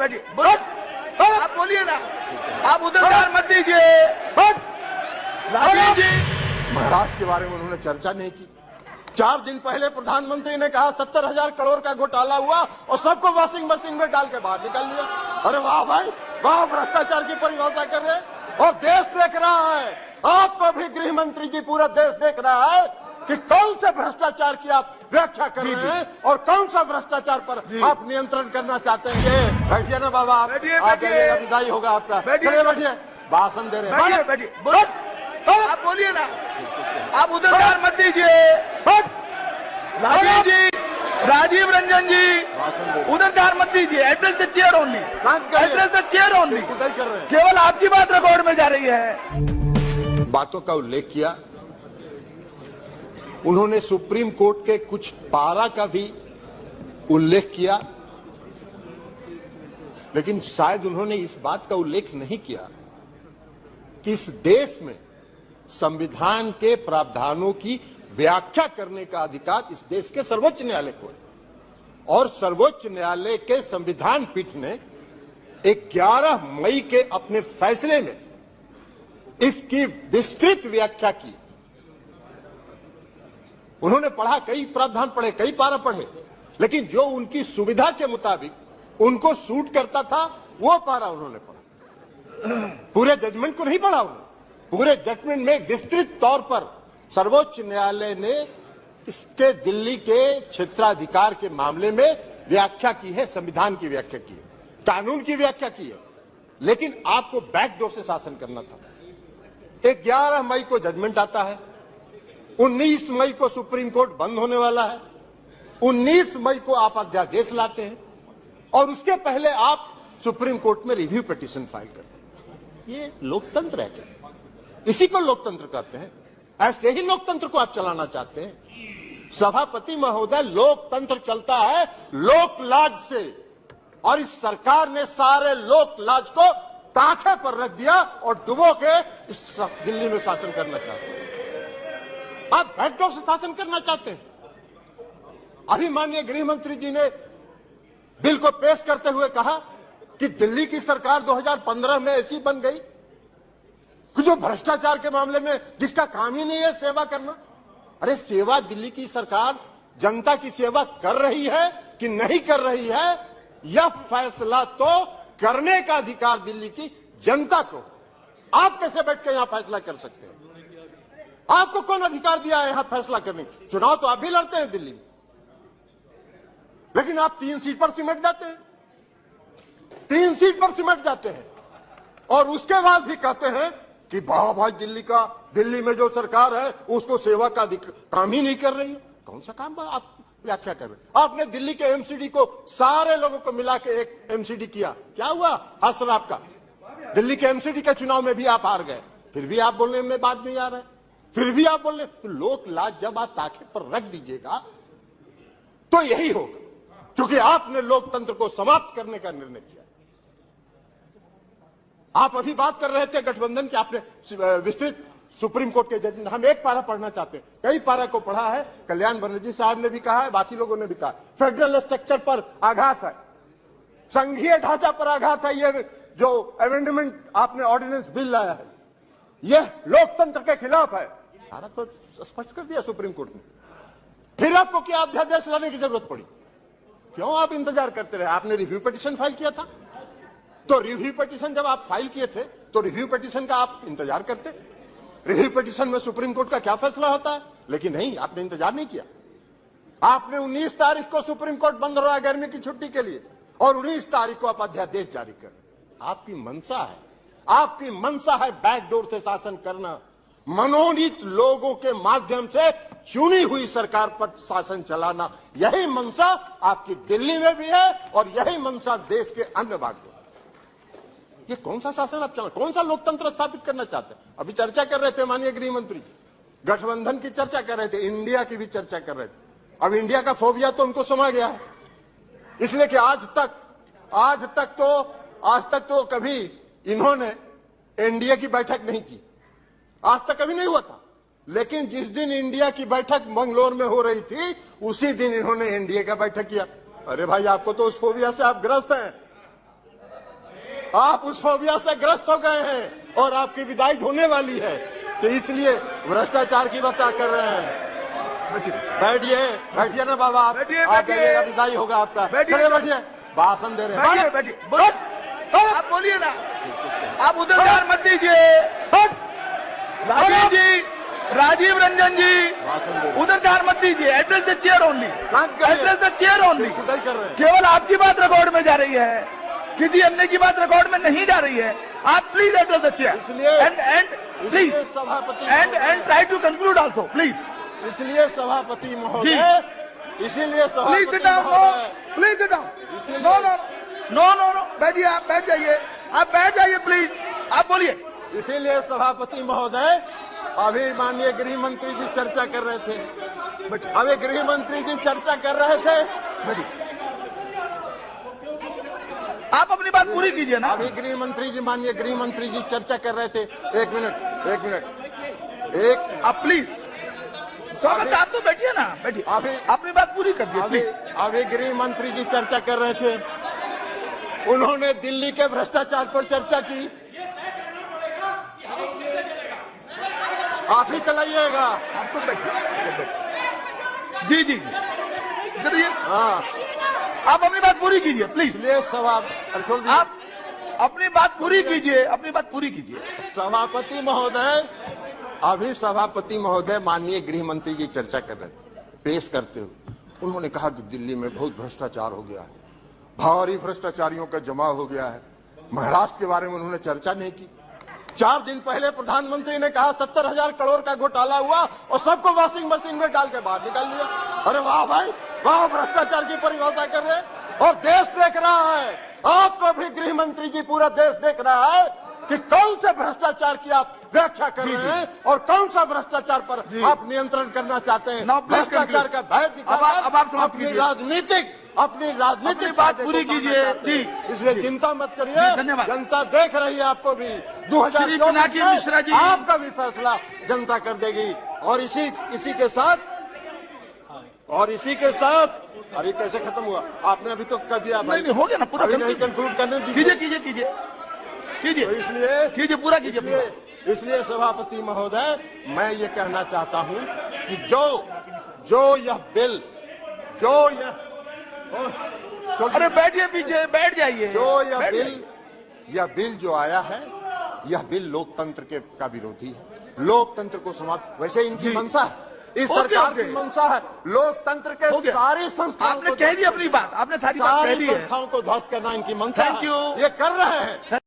आप बोलिए ना, आप उधर ध्यान मत दीजिए। राजीव जी, महाराष्ट्र के बारे में उन्होंने चर्चा नहीं की। 4 दिन पहले प्रधानमंत्री ने कहा 70,000 करोड़ का घोटाला हुआ और सबको वॉशिंग मशीन में डाल के बाहर निकाल लिया। अरे वाह भाई वाह, भ्रष्टाचार की परिभाषा कर रहे हैं और देश देख रहा है। आपको भी गृह मंत्री जी, पूरा देश देख रहा है कि कौन से भ्रष्टाचार की आप व्याख्या कर रहे हैं और कौन सा भ्रष्टाचार पर आप नियंत्रण करना चाहते हैं। बैठिए ना बाबा, आप विदाई होगा आपका। बैठिए, भाषण दे रहे हैं। बैठिए, आप बोलिए ना, आप उधर ध्यान मत दीजिए। राजीव जी, राजीव रंजन जी, उधर ध्यान मत दीजिए। Address the chair only, address the chair only. केवल आपकी बात रिकॉर्ड में जा रही है। बातों का उल्लेख किया उन्होंने, सुप्रीम कोर्ट के कुछ पारा का भी उल्लेख किया, लेकिन शायद उन्होंने इस बात का उल्लेख नहीं किया कि इस देश में संविधान के प्रावधानों की व्याख्या करने का अधिकार इस देश के सर्वोच्च न्यायालय को है और सर्वोच्च न्यायालय के संविधान पीठ ने 11 मई के अपने फैसले में इसकी विस्तृत व्याख्या की। उन्होंने पढ़ा, कई प्रावधान पढ़े, कई पारा पढ़े, लेकिन जो उनकी सुविधा के मुताबिक उनको सूट करता था वो पारा उन्होंने पढ़ा। पूरे जजमेंट को नहीं पढ़ा उन्होंने। पूरे जजमेंट में विस्तृत तौर पर सर्वोच्च न्यायालय ने इसके दिल्ली के क्षेत्राधिकार के मामले में व्याख्या की है, संविधान की व्याख्या की है, कानून की व्याख्या की है, लेकिन आपको बैकडोर से शासन करना था। 11 मई को जजमेंट आता है, 19 मई को सुप्रीम कोर्ट बंद होने वाला है, 19 मई को आप अध्यादेश लाते हैं और उसके पहले आप सुप्रीम कोर्ट में रिव्यू पिटीशन फाइल करते हैं। ये लोकतंत्र है क्या? इसी को लोकतंत्र कहते हैं। ऐसे ही लोकतंत्र को आप चलाना चाहते हैं। सभापति महोदय, लोकतंत्र चलता है लोकलाज से और इस सरकार ने सारे लोकलाज को ताखे पर रख दिया और डुबो के इस दिल्ली में शासन करना चाहते हैं। आप बैकडोर से शासन करना चाहते हैं। अभी माननीय गृह मंत्री जी ने बिल को पेश करते हुए कहा कि दिल्ली की सरकार 2015 में ऐसी बन गई कि जो भ्रष्टाचार के मामले में जिसका काम ही नहीं है सेवा करना। अरे सेवा दिल्ली की सरकार जनता की सेवा कर रही है कि नहीं कर रही है, यह फैसला तो करने का अधिकार दिल्ली की जनता को। आप कैसे बैठ के यहां फैसला कर सकते हैं? आपको कौन अधिकार दिया है यहां फैसला करने? चुनाव तो आप भी लड़ते हैं दिल्ली में, लेकिन आप 3 सीट पर सिमट जाते हैं, 3 सीट पर सिमट जाते हैं और उसके बाद भी कहते हैं कि वाह भाई दिल्ली में जो सरकार है उसको सेवा का काम ही नहीं कर रही है। कौन सा काम आप व्याख्या कर रहे हैं? आपने दिल्ली के एमसीडी को सारे लोगों को मिला के एक एमसीडी किया, क्या हुआ? हसर आपका दिल्ली के एमसीडी के चुनाव में भी आप हार गए, फिर भी आप बोलने में बात नहीं आ रहा है, फिर भी आप बोल रहे। तो लोक लाज जब आप ताखे पर रख दीजिएगा तो यही होगा, क्योंकि आपने लोकतंत्र को समाप्त करने का निर्णय किया। आप अभी बात कर रहे थे गठबंधन की, आपने विस्तृत सुप्रीम कोर्ट के जजमेंट, हम एक पारा पढ़ना चाहते हैं, कई पारा को पढ़ा है। कल्याण बनर्जी साहब ने भी कहा है, बाकी लोगों ने भी कहा, फेडरल स्ट्रक्चर पर आघात है, संघीय ढांचा पर आघात है। ये जो अमेंडमेंट आपने ऑर्डिनेंस बिल लाया है यह लोकतंत्र के खिलाफ है। सारा तो स्पष्ट कर दिया सुप्रीम कोर्ट ने। फिर आपको क्या अध्यादेश लाने की जरूरत पड़ी? क्यों आप इंतजार करते रहे? आपने रिव्यू पिटीशन फाइल किया था, तो रिव्यू पिटीशन जब आप फाइल किए थे तो रिव्यू पिटीशन का आप इंतजार करते। रिव्यू पिटीशन में सुप्रीम कोर्ट का क्या फैसला होता है, लेकिन नहीं, आपने इंतजार नहीं किया। आपने 19 तारीख को सुप्रीम कोर्ट बंद हो रहा है गर्मी की छुट्टी के लिए और 19 तारीख को आप अध्यादेश जारी कर। आपकी मंशा है, आपकी मंशा है बैकडोर से शासन करना, मनोनीत लोगों के माध्यम से चुनी हुई सरकार पर शासन चलाना। यही मंशा आपकी दिल्ली में भी है और यही मंशा देश के अन्य भागों। ये कौन सा शासन आप चला, कौन सा लोकतंत्र स्थापित करना चाहते हैं? अभी चर्चा कर रहे थे माननीय गृह मंत्री, गठबंधन की चर्चा कर रहे थे, इंडिया की भी चर्चा कर रहे थे। अब इंडिया का फोबिया तो उनको समा गया है, इसलिए कि आज तक तो कभी इन्होंने एनडीए की बैठक नहीं की, आज तक कभी नहीं हुआ था। लेकिन जिस दिन इंडिया की बैठक मंगलोर में हो रही थी उसी दिन इन्होंने एनडीए का बैठक किया। अरे भाई, आपको तो उस फोबिया से आप ग्रस्त हैं। आप उस फोबिया से ग्रस्त हो गए हैं और आपकी विदाई होने वाली है, तो इसलिए भ्रष्टाचार की बात कर रहे हैं। बैठिए, बैठिए ना बाबा, आप बैठिए, आप बैठिए। जाइएगा, विदाई होगा आपका। बैठिए। चलिए बैठिए, भाषण दे रहे हैं। बैठिए, बैठिए, बोलो। आप बोलिए ना, आप उधर ध्यान मत दीजिए। राजीव जी, राजीव रंजन जी, भाषण दे रहे उधर ध्यान मत दीजिए। Address the chair only, address the chair only. हैं। खुदाई कर रहे हैं। केवल आपकी बात रिकॉर्ड में जा रही है, किसी अन्य की बात रिकॉर्ड में नहीं जा रही है। आप प्लीज एड्रेस द चेयर इसलिए- एंड प्लीज इसलिए सभापति and try to conclude also please. इसलिए सभापति महोदय, इसीलिए प्लीज सभापति सिट डाउन, महोदय, प्लीज सिट डाउन। इसीलिए- no no no no no, बैठिए, आप बैठ जाइए, आप बैठ जाइए प्लीज, आप बोलिए। इसीलिए सभापति महोदय, अभी माननीय गृह मंत्री जी चर्चा कर रहे थे, अभी गृह मंत्री जी चर्चा कर रहे थे, आप अपनी बात पूरी कीजिए ना। अभी गृह मंत्री जी, माननीय गृह मंत्री जी चर्चा कर रहे थे। एक मिनट, एक आप प्लीज, स्वागत, आप तो बैठिए ना, बैठिए, अभी अपनी बात पूरी कर दिए अभी प्लीज। अभी गृह मंत्री जी चर्चा कर रहे थे, उन्होंने दिल्ली के भ्रष्टाचार पर चर्चा की। आप ही चलाइएगा। आप तो बैठिए, जी जी जी, चलिए, हाँ, आप अपनी बात पूरी कीजिए प्लीज। इसलिए सभा छोड़ दीजिए। आप अपनी बात पूरी कीजिए, अपनी बात पूरी कीजिए। सभापति महोदय, अभी सभापति महोदय माननीय गृह मंत्री जी चर्चा कर रहे थे, पेश करते हुए उन्होंने कहा कि दिल्ली में बहुत भ्रष्टाचार हो गया है, भारी भ्रष्टाचारियों का जमाव हो गया है। महाराष्ट्र के बारे में उन्होंने चर्चा नहीं की। 4 दिन पहले प्रधानमंत्री ने कहा 70,000 करोड़ का घोटाला हुआ और सबको वॉशिंग मशीन में डाल के बाहर निकाल लिया। अरे वाह भाई वाह, भ्रष्टाचार की परिभाषा कर रहे हैं। और देश देख रहा है, आपको भी गृह मंत्री जी, पूरा देश देख रहा है कि कौन से भ्रष्टाचार की आप व्याख्या कर रहे हैं और कौन सा भ्रष्टाचार पर आप नियंत्रण करना चाहते हैं। Now, please भ्रष्टाचार का भय अब आप दिखाकर समाप्त अपनी कीजिए। अपनी राजनीतिक बात फायदे पूरी को पाना कीजिए। चाहते हैं। जी, इसलिए जी। चिंता मत करिए, जी, धन्यवाद। जनता देख रही है आपको भी। 2024 पिनाकी में मिश्रा जी। आपका भी फैसला जनता कर देगी। और इसी के साथ अरे कैसे खत्म हुआ? आपने अभी तो कर दिया भाई। नहीं, हो गया ना, पूरा अभी नहीं conclude कंक्लूड करने दीजिए। कीजिए कीजिए कीजिए तो कीजिए इसलिए कीजिए, पूरा कीजिए, पूरा। इसलिए सभापति महोदय, मैं ये कहना चाहता हूं कि जो यह बिल, अरे बैठिए पीछे, बैठ जाइए। बैठ जाइए। यह बिल जो आया है, यह बिल लोकतंत्र का विरोधी है। लोकतंत्र को समाप्त, वैसे इनकी जी। मंशा है, इस ओके, सरकार ओके। की मंशा है लोकतंत्र के हो गया। सारी संस्थाओं आपने को कह दी अपनी बात, आपने सारी बात कह दी है। संस्थाओं को ध्वस्त करना इनकी मंशा Thank you। है। ये कर रहे हैं।